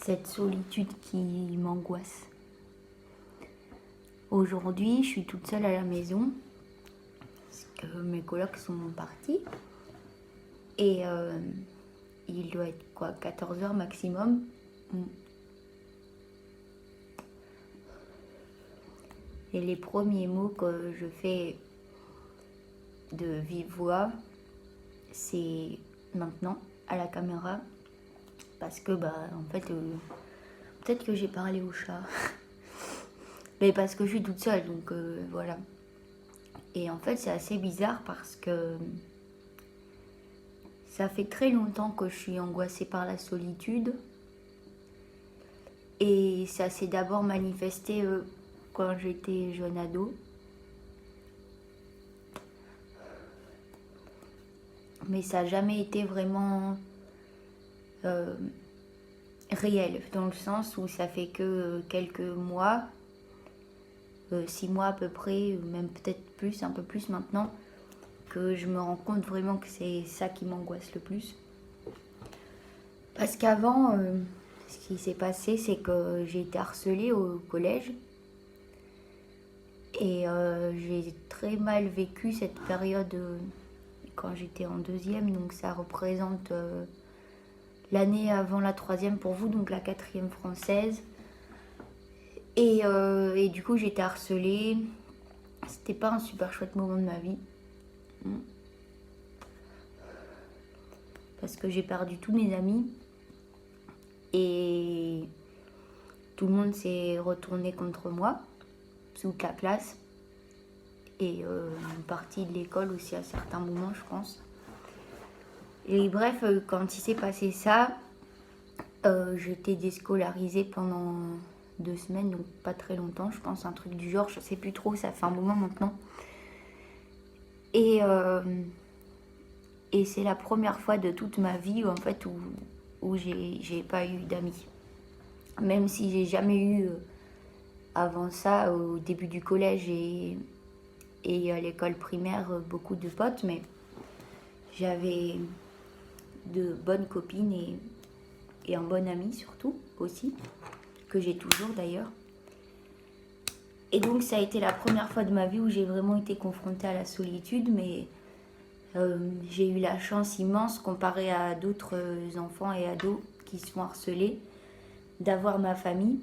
cette solitude qui m'angoisse. Aujourd'hui, je suis toute seule à la maison parce que mes colocs sont partis et il doit être 14h maximum. Et les premiers mots que je fais de vive voix, c'est maintenant à la caméra parce que en fait peut-être que j'ai parlé au chat. Mais parce que je suis toute seule, donc voilà. Et en fait, c'est assez bizarre parce que ça fait très longtemps que je suis angoissée par la solitude. Et ça s'est d'abord manifesté quand j'étais jeune ado. Mais ça n'a jamais été vraiment réel, dans le sens où ça fait que quelques mois, 6 mois à peu près, même peut-être plus, un peu plus maintenant, que je me rends compte vraiment que c'est ça qui m'angoisse le plus. Parce qu'avant, ce qui s'est passé, c'est que j'ai été harcelée au collège. Et j'ai très mal vécu cette période quand j'étais en 2e, donc ça représente l'année avant la 3e pour vous, donc la 4e française. Et du coup, j'étais harcelée. C'était pas un super chouette moment de ma vie. Parce que j'ai perdu tous mes amis. Et tout le monde s'est retourné contre moi, toute la classe. Et une partie de l'école aussi à certains moments, je pense. Et bref, quand il s'est passé ça, j'étais déscolarisée pendant 2 semaines, donc pas très longtemps, je pense, un truc du genre, je sais plus trop, ça fait un moment maintenant. Et c'est la première fois de toute ma vie en fait où j'ai pas eu d'amis. Même si j'ai jamais eu avant ça, au début du collège et à l'école primaire, beaucoup de potes, mais j'avais de bonnes copines et un bon ami surtout aussi, que j'ai toujours d'ailleurs. Et donc ça a été la première fois de ma vie où j'ai vraiment été confrontée à la solitude, mais j'ai eu la chance immense, comparée à d'autres enfants et ados qui se font harceler, d'avoir ma famille,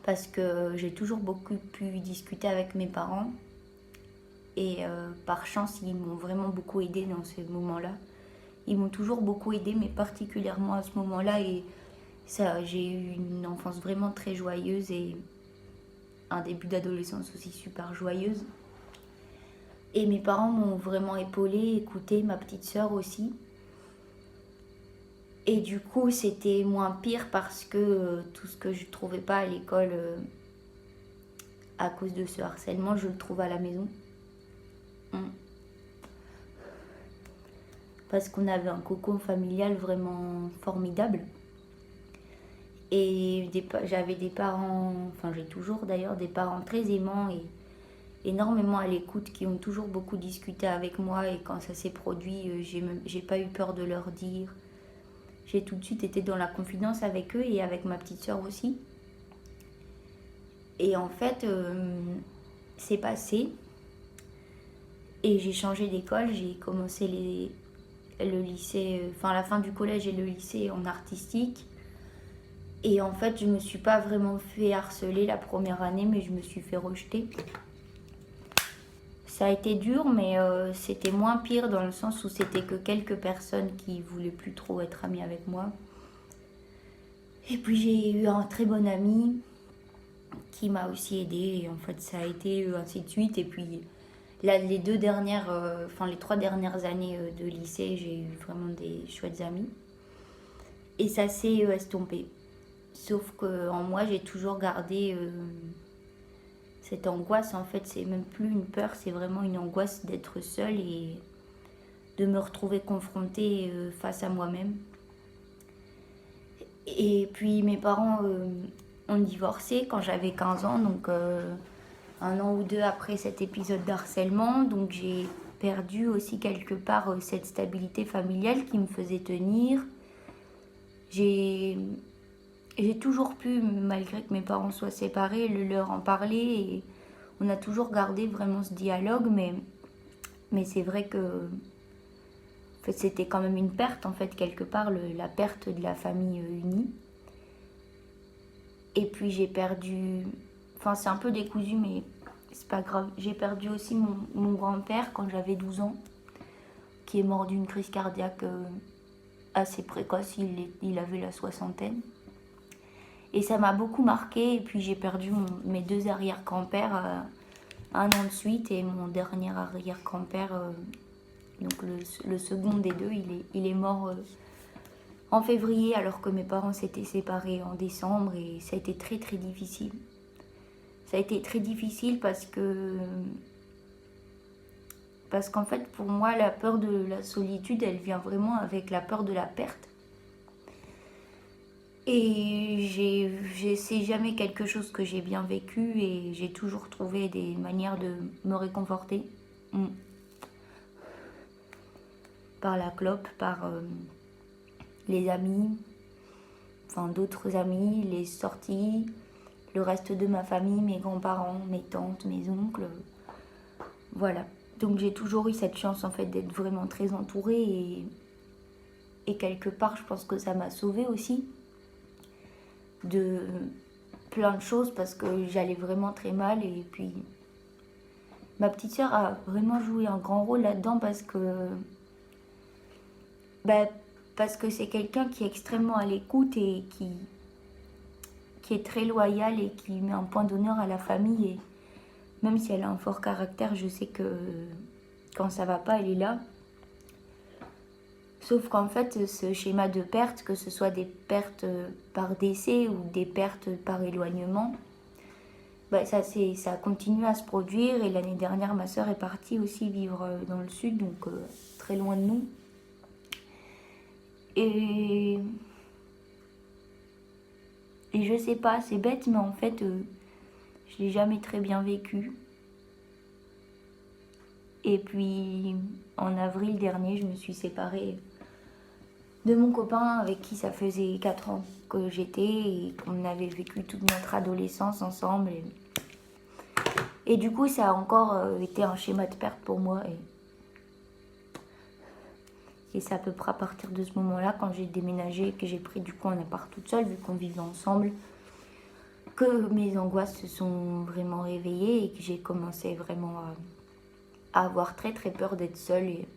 parce que j'ai toujours beaucoup pu discuter avec mes parents. Et par chance, ils m'ont vraiment beaucoup aidée dans ces moments-là. Ils m'ont toujours beaucoup aidée, mais particulièrement à ce moment-là. Et ça, j'ai eu une enfance vraiment très joyeuse et un début d'adolescence aussi super joyeuse. Et mes parents m'ont vraiment épaulée, écoutée, ma petite sœur aussi. Et du coup, c'était moins pire parce que tout ce que je ne trouvais pas à l'école à cause de ce harcèlement, je le trouve à la maison. Parce qu'on avait un cocon familial vraiment formidable. Et j'avais des parents, enfin j'ai toujours d'ailleurs des parents très aimants et énormément à l'écoute, qui ont toujours beaucoup discuté avec moi. Et quand ça s'est produit, j'ai pas eu peur de leur dire. J'ai tout de suite été dans la confidence avec eux et avec ma petite sœur aussi. Et en fait, c'est passé. Et j'ai changé d'école, j'ai commencé le lycée, enfin la fin du collège et le lycée en artistique. Et en fait, je me suis pas vraiment fait harceler la première année, mais je me suis fait rejeter. Ça a été dur, mais c'était moins pire dans le sens où c'était que quelques personnes qui voulaient plus trop être amies avec moi. Et puis j'ai eu un très bon ami qui m'a aussi aidée. Et en fait, ça a été ainsi de suite. Et puis là, les 3 dernières années de lycée, j'ai eu vraiment des chouettes amis. Et ça s'est estompé. Sauf qu'en moi, j'ai toujours gardé cette angoisse. En fait, c'est même plus une peur, c'est vraiment une angoisse d'être seule et de me retrouver confrontée face à moi-même. Et puis mes parents ont divorcé quand j'avais 15 ans, donc 1 an ou 2 après cet épisode d'harcèlement. Donc j'ai perdu aussi quelque part cette stabilité familiale qui me faisait tenir. J'ai j'ai toujours pu, malgré que mes parents soient séparés, leur en parler et on a toujours gardé vraiment ce dialogue, mais c'est vrai que en fait, c'était quand même une perte, en fait, quelque part, la perte de la famille unie. Et puis j'ai perdu, enfin c'est un peu décousu, mais c'est pas grave. J'ai perdu aussi mon grand-père quand j'avais 12 ans, qui est mort d'une crise cardiaque assez précoce, il avait la soixantaine. Et ça m'a beaucoup marqué. Et puis j'ai perdu mes deux arrière-grands-pères un an de suite. Et mon dernier arrière-grand-père, donc le second des deux, il est mort en février alors que mes parents s'étaient séparés en décembre. Et ça a été très très difficile. Ça a été très difficile parce qu'en fait pour moi la peur de la solitude elle vient vraiment avec la peur de la perte. Et c'est jamais quelque chose que j'ai bien vécu et j'ai toujours trouvé des manières de me réconforter. Par la clope, par les amis, enfin d'autres amis, les sorties, le reste de ma famille, mes grands-parents, mes tantes, mes oncles. Voilà. Donc j'ai toujours eu cette chance en fait d'être vraiment très entourée et quelque part je pense que ça m'a sauvée aussi de plein de choses parce que j'allais vraiment très mal. Et puis ma petite sœur a vraiment joué un grand rôle là-dedans parce que c'est quelqu'un qui est extrêmement à l'écoute et qui est très loyal et qui met un point d'honneur à la famille. Et même si elle a un fort caractère, je sais que quand ça va pas, elle est là. Sauf qu'en fait, ce schéma de perte, que ce soit des pertes par décès ou des pertes par éloignement, ça continue à se produire. Et l'année dernière, ma sœur est partie aussi vivre dans le sud, donc très loin de nous. Et je sais pas, c'est bête, mais en fait, je l'ai jamais très bien vécu. Et puis, en avril dernier, je me suis séparée de mon copain avec qui ça faisait 4 ans que j'étais et qu'on avait vécu toute notre adolescence ensemble. Et du coup, ça a encore été un schéma de perte pour moi. Et c'est à peu près à partir de ce moment-là, quand j'ai déménagé, que j'ai pris du coup un appart toute seule, vu qu'on vivait ensemble, que mes angoisses se sont vraiment réveillées et que j'ai commencé vraiment à avoir très très peur d'être seule. Et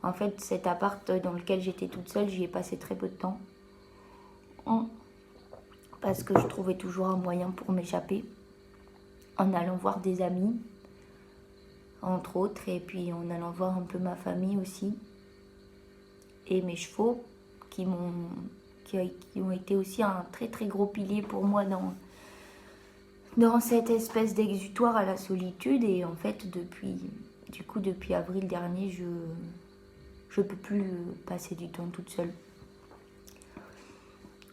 en fait, cet appart dans lequel j'étais toute seule, j'y ai passé très peu de temps. Parce que je trouvais toujours un moyen pour m'échapper. En allant voir des amis, entre autres, et puis en allant voir un peu ma famille aussi. Et mes chevaux, qui ont été aussi un très très gros pilier pour moi dans cette espèce d'exutoire à la solitude. Et en fait, depuis avril dernier, je peux plus passer du temps toute seule.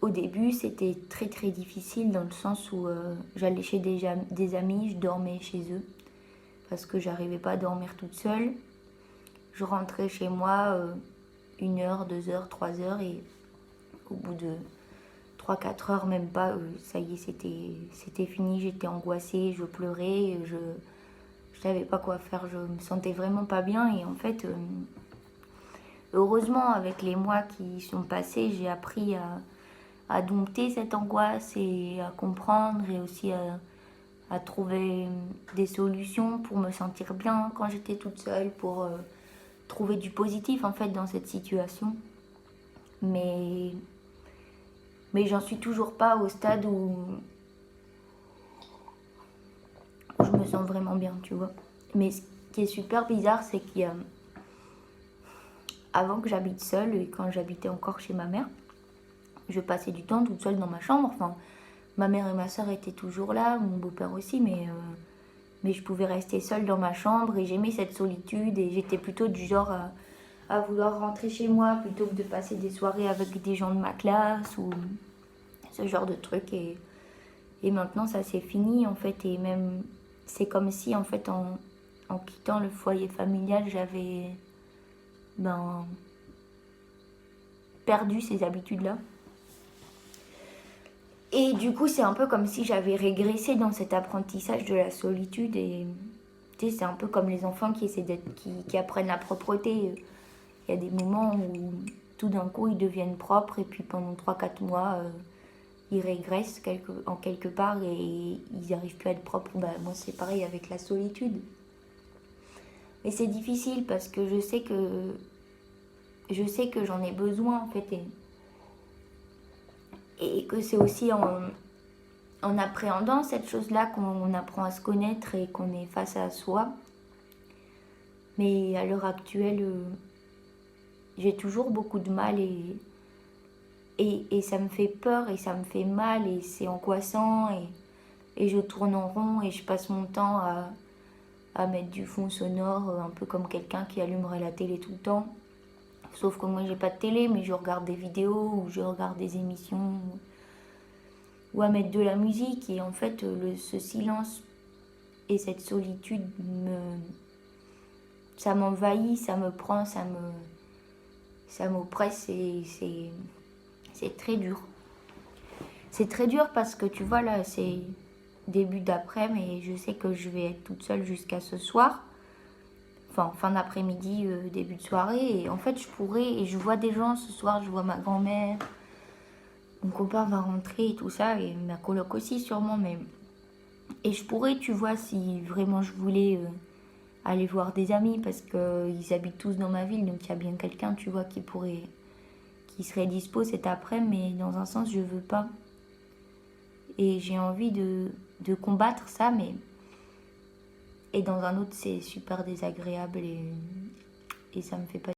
Au début, c'était très très difficile dans le sens où j'allais chez des amis, je dormais chez eux parce que j'arrivais pas à dormir toute seule. Je rentrais chez moi 1 heure, 2 heures, 3 heures et au bout de 3-4 heures, même pas, ça y est, c'était fini, j'étais angoissée, je pleurais, je savais pas quoi faire, je me sentais vraiment pas bien. Et en fait, heureusement, avec les mois qui sont passés, j'ai appris à dompter cette angoisse et à comprendre et aussi à trouver des solutions pour me sentir bien quand j'étais toute seule, pour trouver du positif en fait dans cette situation. Mais j'en suis toujours pas au stade où je me sens vraiment bien, tu vois. Mais ce qui est super bizarre, c'est qu'il y a... Avant que j'habite seule et quand j'habitais encore chez ma mère, je passais du temps toute seule dans ma chambre. Enfin, ma mère et ma soeur étaient toujours là, mon beau-père aussi, mais je pouvais rester seule dans ma chambre et j'aimais cette solitude. Et j'étais plutôt du genre à vouloir rentrer chez moi plutôt que de passer des soirées avec des gens de ma classe ou ce genre de trucs. Et maintenant, ça c'est fini en fait. Et même, c'est comme si en fait, en quittant le foyer familial, j'avais perdu ces habitudes-là. Et du coup, c'est un peu comme si j'avais régressé dans cet apprentissage de la solitude. Et tu sais, c'est un peu comme les enfants qui essaient qui apprennent la propreté. Il y a des moments où tout d'un coup, ils deviennent propres et puis pendant 3-4 mois, ils régressent en quelque part et ils n'arrivent plus à être propres. Bah, moi, c'est pareil avec la solitude. Mais c'est difficile parce que je sais que j'en ai besoin en fait. Et que c'est aussi en appréhendant cette chose-là qu'on apprend à se connaître et qu'on est face à soi. Mais à l'heure actuelle, j'ai toujours beaucoup de mal et ça me fait peur et ça me fait mal et c'est angoissant et je tourne en rond et je passe mon temps à mettre du fond sonore, un peu comme quelqu'un qui allumerait la télé tout le temps. Sauf que moi j'ai pas de télé, mais je regarde des vidéos ou je regarde des émissions ou à mettre de la musique. Et en fait, ce silence et cette solitude, ça m'envahit, ça me prend, ça m'oppresse et c'est très dur. C'est très dur parce que tu vois là, c'est début d'après, mais je sais que je vais être toute seule jusqu'à ce soir. Enfin, fin d'après-midi, début de soirée. Et en fait, je pourrais, et je vois des gens ce soir, je vois ma grand-mère, mon copain va rentrer et tout ça, et ma coloc aussi sûrement, mais... Et je pourrais, tu vois, si vraiment je voulais aller voir des amis, parce qu'ils habitent tous dans ma ville, donc il y a bien quelqu'un, tu vois, qui serait dispo cet après, mais dans un sens, je veux pas. Et j'ai envie de combattre ça, mais... Et dans un autre, c'est super désagréable et ça me fait pas